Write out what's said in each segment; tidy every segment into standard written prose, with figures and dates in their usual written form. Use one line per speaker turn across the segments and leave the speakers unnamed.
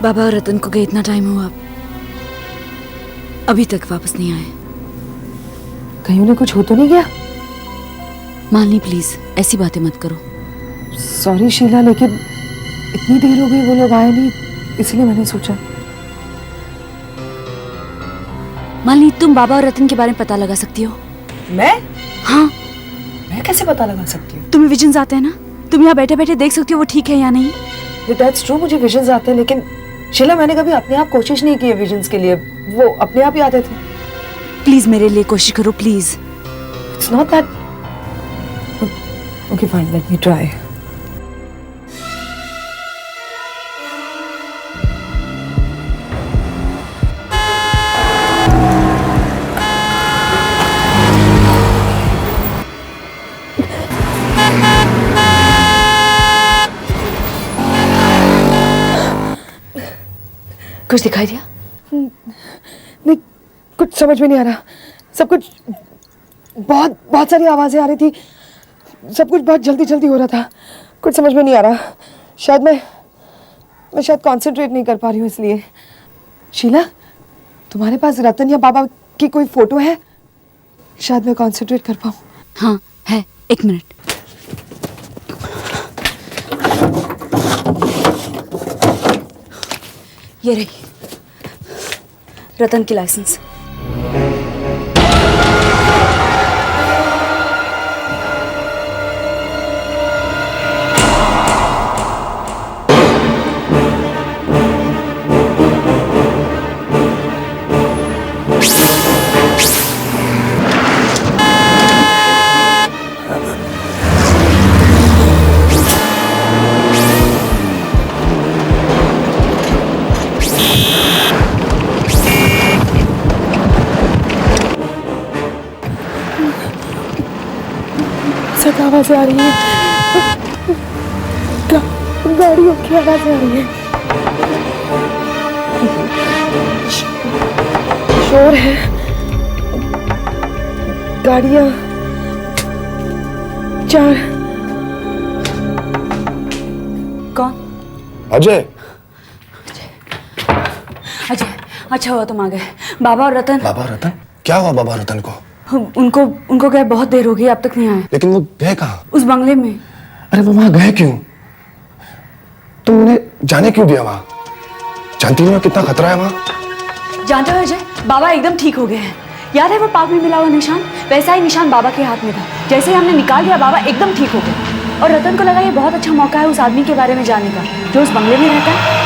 बाबा और रतन को गए इतना टाइम हुआ, अभी तक वापस नहीं आए।
कहीं उन्हें कुछ हो तो नहीं गया?
मालिनी प्लीज ऐसी बातें मत करो।
सॉरी शीला, लेकिन इतनी देर हो गई वो लोग आए नहीं, इसलिए मैंने सोचा।
मालिनी तुम बाबा और रतन के बारे में पता लगा सकती हो।
मैं?
हाँ।
मैं कैसे पता लगा सकती हूँ?
तुम्हें विजन्स आते हैं ना, तुम यहाँ बैठे बैठे देख सकती हो वो ठीक है या नहीं।
दैट्स ट्रू, मुझे विजन्स आते हैं, लेकिन शीला मैंने कभी अपने आप कोशिश नहीं की है विजन्स के लिए, वो अपने आप ही आते थे।
प्लीज मेरे लिए कोशिश करो please.
It's not that. Okay fine, let me try.
कुछ दिखाई दिया?
नहीं, कुछ समझ में नहीं आ रहा। सब कुछ बहुत बहुत सारी आवाजें आ रही थी, सब कुछ बहुत जल्दी जल्दी हो रहा था, कुछ समझ में नहीं आ रहा। शायद मैं शायद कंसंट्रेट नहीं कर पा रही हूँ इसलिए। शीला, तुम्हारे पास रतन या बाबा की कोई फोटो है? शायद मैं कंसंट्रेट कर पाऊँ।
हाँ है, एक मिनट। ये रही रतन की लाइसेंस।
सब आवाजें आ रही है, गाड़ियों की आवाजें आ रही है, शोर है, गाड़ियां, चार।
कौन?
अजय।
अजय, अच्छा हुआ तुम आ गए। बाबा और रतन।
बाबा रतन? क्या हुआ बाबा रतन को?
उनको गए बहुत देर हो गई, अब तक नहीं आए।
लेकिन वो गए कहाँ?
उस बंगले में।
अरे वो वहां गए क्यों? तुम उन्हें जाने क्यों दिया वहां? जानती हो ना कितना खतरा है वहां?
जानते हो अजय, बाबा एकदम ठीक हो गए हैं। याद है वो पार्क में मिला हुआ निशान? वैसा ही निशान बाबा के हाथ में था। जैसे ही हमने निकाल लिया बाबा एकदम ठीक हो गए। और रतन को लगा ये बहुत अच्छा मौका है उस आदमी के बारे में जानने का जो उस बंगले में रहता है।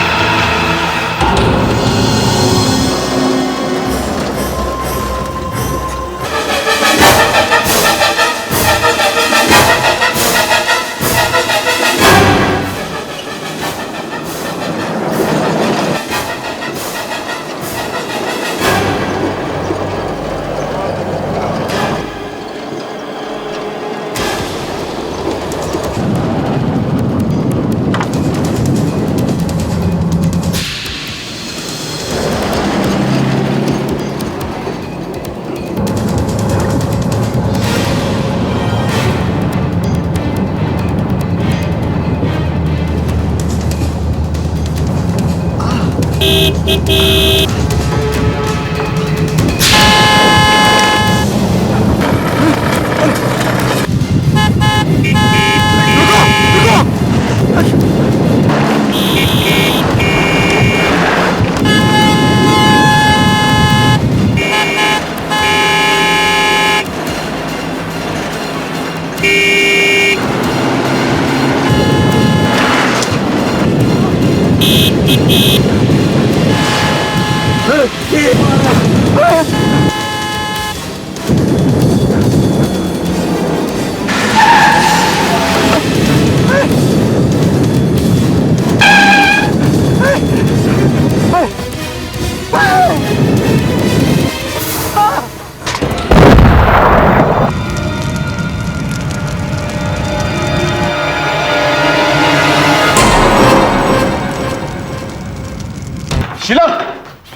शीला,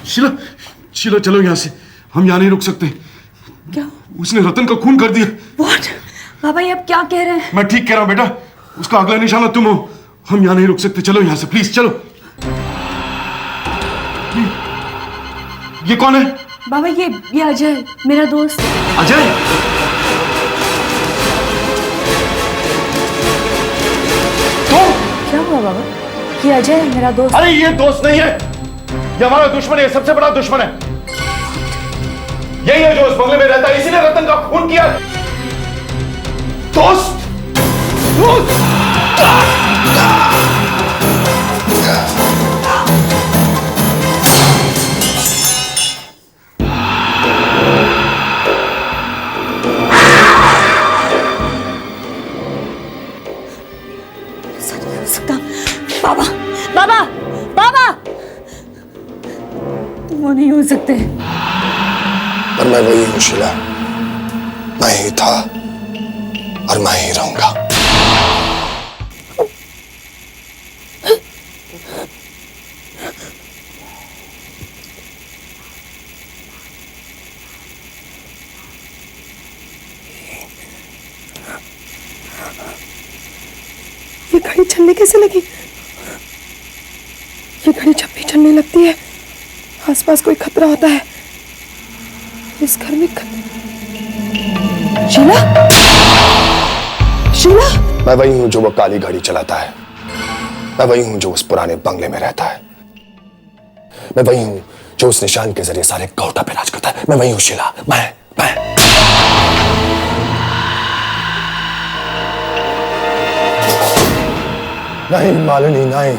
शीला, शीला चलो यहाँ से, हम यहाँ नहीं रुक सकते।
क्या?
उसने रतन का खून कर दिया।
What? बाबा ये अब क्या कह रहे हैं?
मैं ठीक कह रहा हूँ बेटा, उसका अगला निशाना तुम हो। हम यहाँ नहीं रुक सकते, चलो यहाँ से प्लीज चलो। ये कौन है?
बाबा ये अजय, मेरा दोस्त।
अजय? तुम?
क्या हुआ बाबा? ये अजय है, मेरा दोस्त।
अरे ये दोस्त नहीं है, ये हमारा दुश्मन है, सबसे बड़ा दुश्मन है। यही है जो उस बंगले में रहता है, इसीलिए रतन का खून किया। दोस्त, दोस्त।
बाबा, बाबा, बाबा, वो नहीं हो सकते।
पर मैं वही हूं शीला, मैं ही था और मैं ही रहूंगा।
ये घड़ी चलने कैसे लगी? ये घड़ी जब भी चलने लगती है आसपास कोई खतरा होता है। इस घर में शीला, शीला।
मैं वही हूं जो वो काली घड़ी चलाता है, मैं वही हूं जो उस पुराने बंगले में रहता है, मैं वही हूं जो उस निशान के जरिए सारे गौटा पे राज करता है। मैं वही हूं शीला, मैं। नहीं मालिनी, नहीं,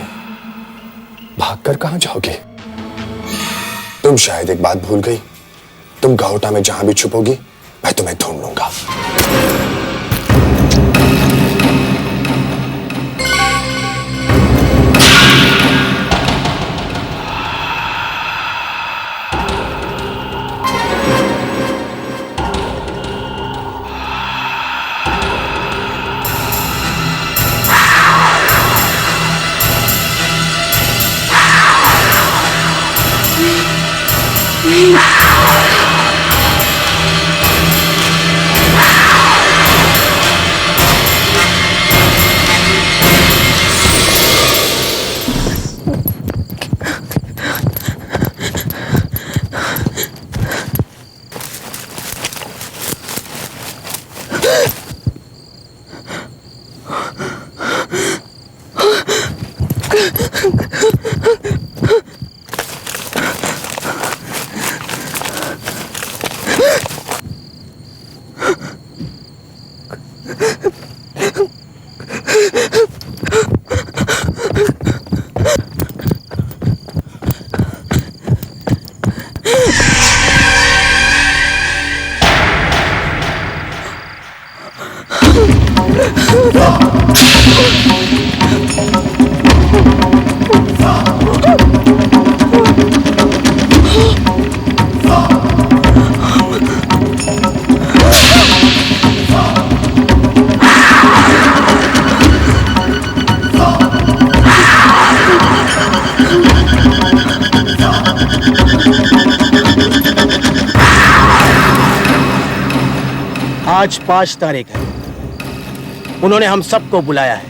भागकर कहां जाओगी? तुम शायद एक बात भूल गई, तुम गौटा में जहां भी छुपोगी मैं तुम्हें ढूंढ लूंगा।
आज 5 तारीख है, उन्होंने हम सबको बुलाया है।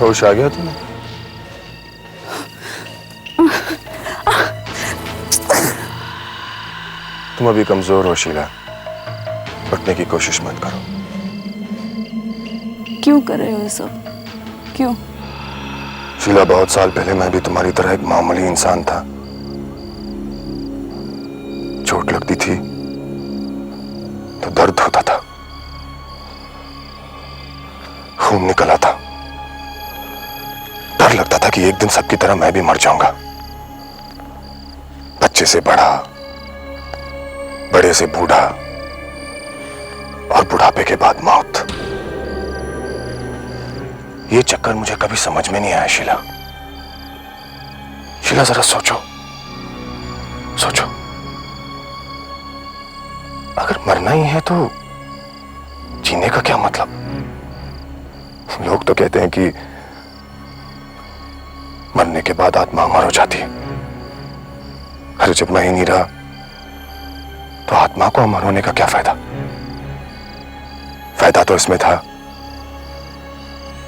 होश आ गया तुम्हें? तुम अभी कमजोर हो शीला, उठने की कोशिश मत करो।
क्यों कर रहे हो ये सब? क्यों?
शीला, बहुत साल पहले मैं भी तुम्हारी तरह एक मामूली इंसान था। चोट लगती थी तो दर्द होता था, खून निकला था, डर लगता था कि एक दिन सबकी तरह मैं भी मर जाऊंगा। बच्चे से बड़ा, बड़े से बूढ़ा और बुढ़ापे के बाद मौत। ये चक्कर मुझे कभी समझ में नहीं आया शीला। शीला जरा सोचो, सोचो, अगर मरना ही है तो जीने का क्या मतलब? लोग तो कहते हैं कि मरने के बाद आत्मा अमर हो जाती है। अरे जब मैं ही नहीं रहा तो आत्मा को अमर होने का क्या फायदा? फायदा तो इसमें था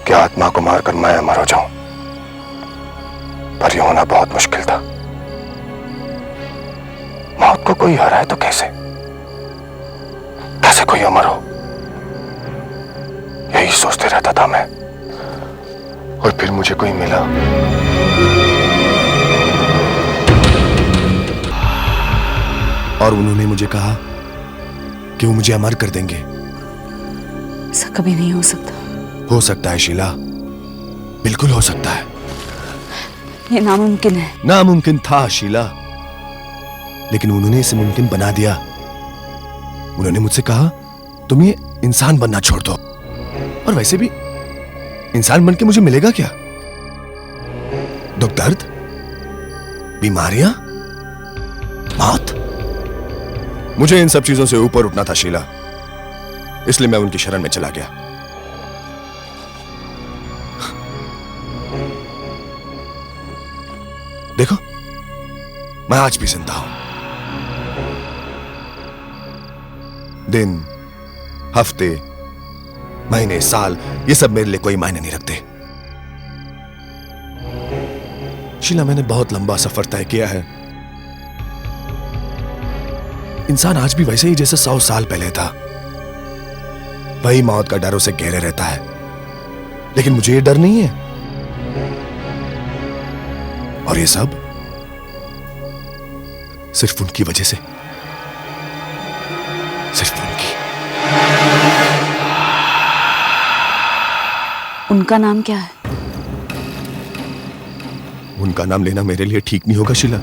कि आत्मा को मारकर मैं अमर हो जाऊं, पर यह होना बहुत मुश्किल था। मौत को कोई हराए तो कैसे कैसे कोई अमर हो? यही सोचते रहता था मैं। और फिर मुझे कोई मिला, और उन्होंने मुझे कहा कि वो मुझे अमर कर देंगे।
ऐसा कभी नहीं हो सकता।
हो सकता है शीला, बिल्कुल हो सकता है।
ये नामुमकिन है।
नामुमकिन था शीला, लेकिन उन्होंने इसे मुमकिन बना दिया। उन्होंने मुझसे कहा तुम ये इंसान बनना छोड़ दो। और वैसे भी इंसान बन के मुझे मिलेगा क्या? दुख, दर्द, बीमारियां, मौत? मुझे इन सब चीजों से ऊपर उठना था शीला, इसलिए मैं उनकी शरण में चला गया। देखो, मैं आज भी जिंदा हूं। दिन, हफ्ते, महीने, साल, ये सब मेरे लिए कोई मायने नहीं रखते। शीला, मैंने बहुत लंबा सफर तय किया है। इंसान आज भी वैसे ही जैसे 100 साल पहले था। वही मौत का डर उसे घेरे रहता है, लेकिन मुझे ये डर नहीं है। और ये सब सिर्फ उनकी वजह से, सिर्फ उनकी।
उनका नाम क्या है?
उनका नाम लेना मेरे लिए ठीक नहीं होगा शीला।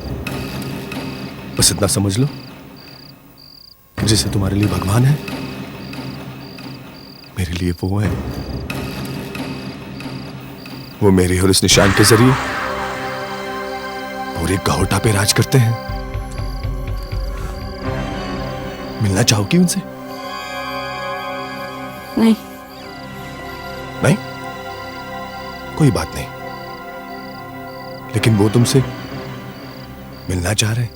बस इतना समझ लो, जैसे तुम्हारे लिए भगवान है, मेरे लिए वो है। वो मेरे और इस निशान के जरिए पूरे गहोटा पे राज करते हैं। मिलना चाहोगी उनसे?
नहीं।
नहीं? कोई बात नहीं, लेकिन वो तुमसे मिलना चाह रहे हैं,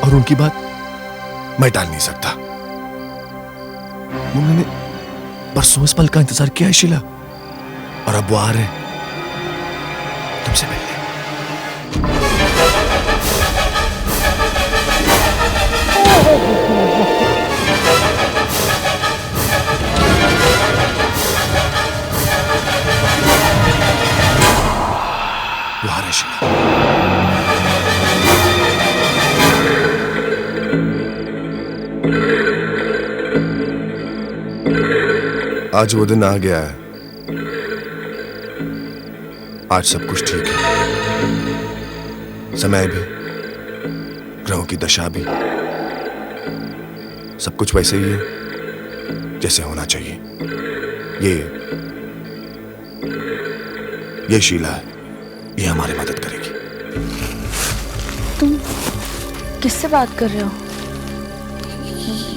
और उनकी बात मैं टाल नहीं सकता। उन्होंने बरसों इस पल का इंतजार किया है शीला, और अब वो आ रहे हैं तुमसे मिलने। वो आ रहे शीला। आज वो दिन आ गया है। आज सब कुछ ठीक है। समय भी, ग्रहों की दशा भी, सब कुछ वैसे ही है जैसे होना चाहिए। ये शीला है, ये हमारी मदद करेगी।
तुम किससे बात कर रहे हो?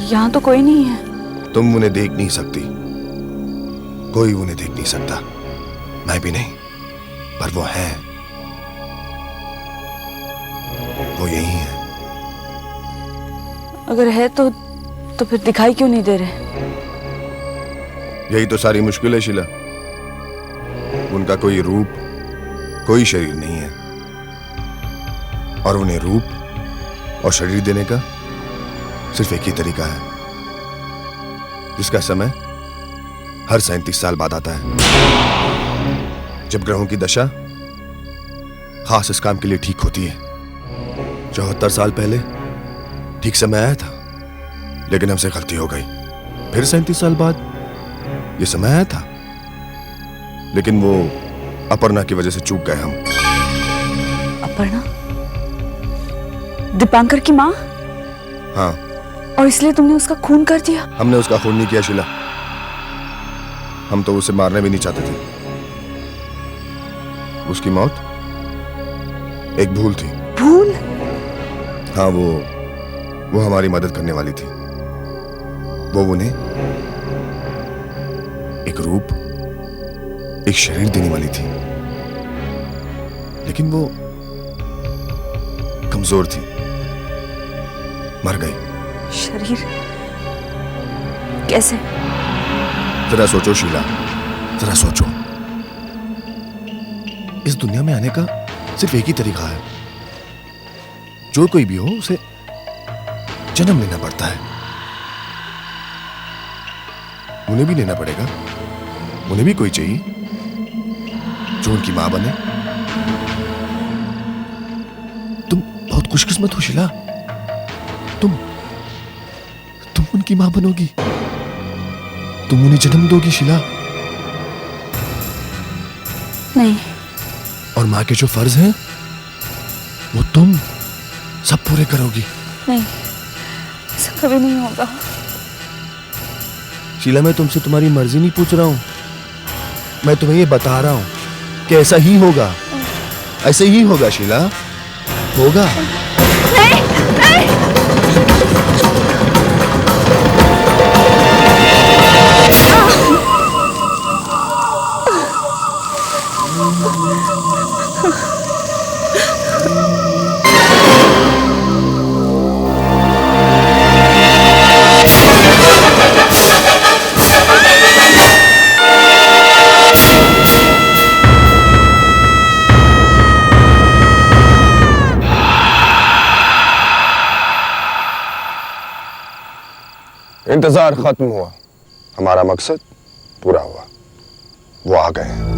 यहां तो कोई नहीं है।
तुम उन्हें देख नहीं सकती, कोई उन्हें देख नहीं सकता, मैं भी नहीं, पर वो है, वो यही है।
अगर है तो फिर दिखाई क्यों नहीं दे रहे?
यही तो सारी मुश्किल है शीला। उनका कोई रूप, कोई शरीर नहीं है, और उन्हें रूप और शरीर देने का सिर्फ एक ही तरीका है, जिसका समय हर 37 साल बाद आता है, जब ग्रहों की दशा खास इस काम के लिए ठीक होती है। 74 साल पहले ठीक समय आया था, लेकिन हमसे गलती हो गई। फिर 37 साल बाद ये समय आया था, लेकिन वो अपर्णा की वजह से चूक गए हम।
अपर्णा? दीपांकर की माँ?
हाँ,
और इसलिए तुमने उसका खून कर दिया?
हमने उसका खून नहीं किया शीला। हम तो उसे मारने भी नहीं चाहते थे। उसकी मौत एक भूल थी।
भूल?
हाँ, वो हमारी मदद करने वाली थी। वो उन्हें एक रूप, एक शरीर देने वाली थी, लेकिन वो कमजोर थी, मर गई।
शरीर? कैसे?
जरा सोचो शीला, जरा सोचो। इस दुनिया में आने का सिर्फ एक ही तरीका है। जो कोई भी हो, उसे जन्म लेना पड़ता है। उन्हें भी लेना पड़ेगा। उन्हें भी कोई चाहिए जो उनकी मां बने। तुम बहुत खुशकिस्मत हो शीला। तुम उनकी मां बनोगी। तुम उन्हें जन्म दोगी शीला।
नहीं।
और मां के जो फर्ज हैं वो तुम सब पूरे करोगी।
नहीं, ऐसा कभी नहीं होगा।
शीला, मैं तुमसे तुम्हारी मर्जी नहीं पूछ रहा हूं। मैं तुम्हें ये बता रहा हूं कि ऐसा ही होगा। ऐसे ही होगा शीला, होगा।
नहीं, नहीं।
इंतजार खत्म हुआ, हमारा मकसद पूरा हुआ। वो आ गए हैं।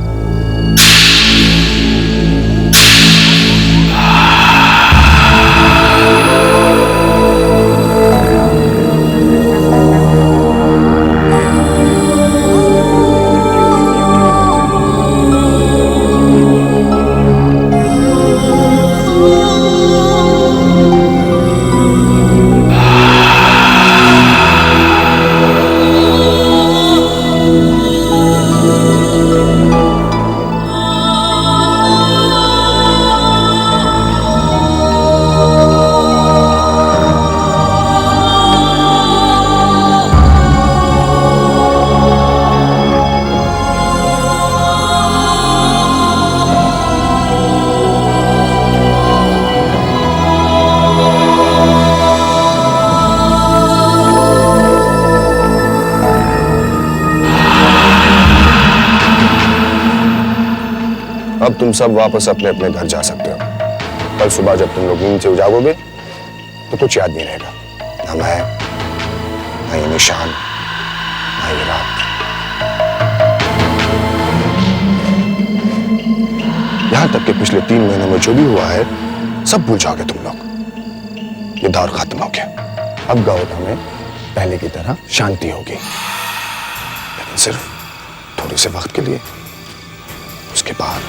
अब तुम सब वापस अपने अपने घर जा सकते हो। कल सुबह जब तुम लोग नींद से उजागोगे तो कुछ याद नहीं रहेगा, ना मैं, ना ये निशान, ना ये रात। यहां तक कि पिछले 3 महीनों में जो भी हुआ है सब भूल जाओगे तुम लोग। ये दौर खत्म हो गया। अब गौड़ा में पहले की तरह शांति होगी, लेकिन सिर्फ थोड़े से वक्त के लिए। उसके बाद